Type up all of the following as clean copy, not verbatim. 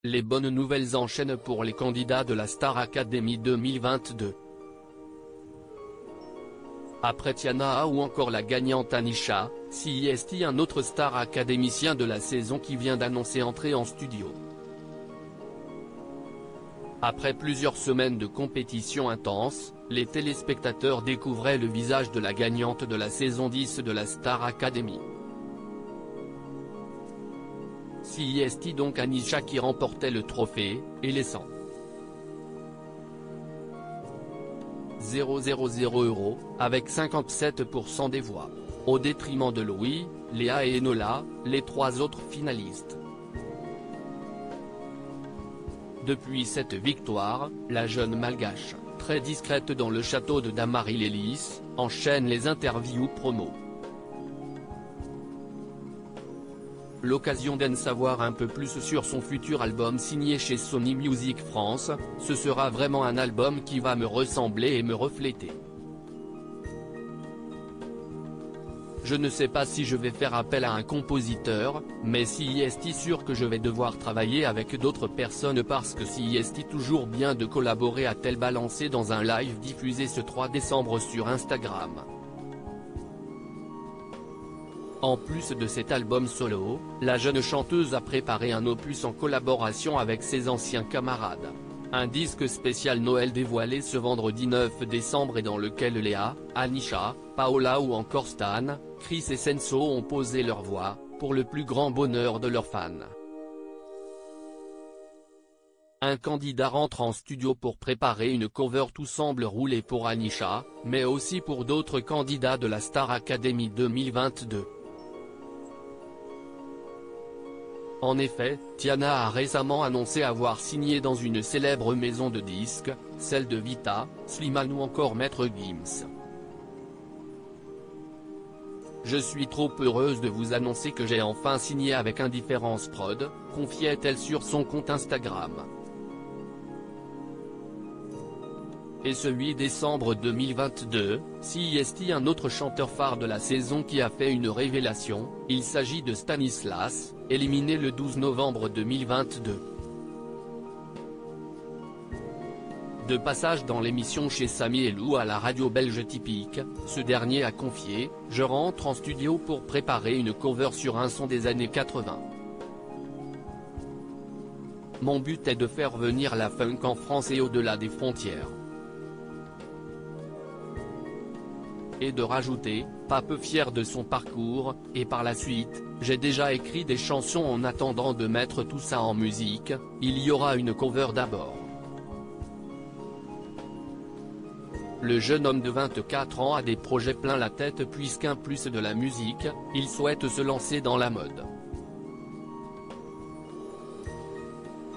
Les bonnes nouvelles enchaînent pour les candidats de la Star Academy 2022. Après Tiana ou encore la gagnante Anisha, CIST un autre star académicien de la saison qui vient d'annoncer entrer en studio. Après plusieurs semaines de compétition intense, les téléspectateurs découvraient le visage de la gagnante de la saison 10 de la Star Academy. CIST donc Anisha qui remportait le trophée, et laissant 000 € avec 57% des voix, au détriment de Louis, Léa et Enola, les trois autres finalistes. Depuis cette victoire, la jeune malgache, très discrète dans le château de Dammarie-les-Lys, enchaîne les interviews promo. L'occasion d'en savoir un peu plus sur son futur album signé chez Sony Music France, ce sera vraiment un album qui va me ressembler et me refléter. Je ne sais pas si je vais faire appel à un compositeur, mais CIST sûr que je vais devoir travailler avec d'autres personnes parce que CIST toujours bien de collaborer, a-t-elle balancé dans un live diffusé ce 3 décembre sur Instagram. En plus de cet album solo, la jeune chanteuse a préparé un opus en collaboration avec ses anciens camarades. Un disque spécial Noël dévoilé ce vendredi 9 décembre et dans lequel Léa, Anisha, Paola ou encore Stan, Chris et Senso ont posé leur voix, pour le plus grand bonheur de leurs fans. Un candidat rentre en studio pour préparer une cover. Tout semble rouler pour Anisha, mais aussi pour d'autres candidats de la Star Academy 2022. En effet, Tiana a récemment annoncé avoir signé dans une célèbre maison de disques, celle de Vita, Slimane ou encore Maître Gims. Je suis trop heureuse de vous annoncer que j'ai enfin signé avec Indifference Prod, confiait-elle sur son compte Instagram. Et ce 8 décembre 2022, CIST un autre chanteur phare de la saison qui a fait une révélation, il s'agit de Stanislas, éliminé le 12 novembre 2022. De passage dans l'émission chez Samy et Lou à la radio belge Typique, ce dernier a confié « Je rentre en studio pour préparer une cover sur un son des années 80. Mon but est de faire venir la funk en France et au-delà des frontières. » Et de rajouter, pas peu fier de son parcours, et par la suite, j'ai déjà écrit des chansons en attendant de mettre tout ça en musique, il y aura une cover d'abord. Le jeune homme de 24 ans a des projets plein la tête puisqu'en plus de la musique, il souhaite se lancer dans la mode.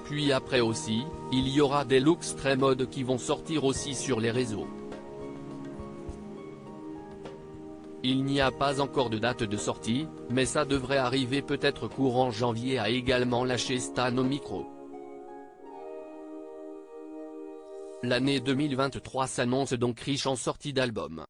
Puis après aussi, il y aura des looks très mode qui vont sortir aussi sur les réseaux. Il n'y a pas encore de date de sortie, mais ça devrait arriver peut-être courant janvier, a également lâché Stan au micro. L'année 2023 s'annonce donc riche en sorties d'albums.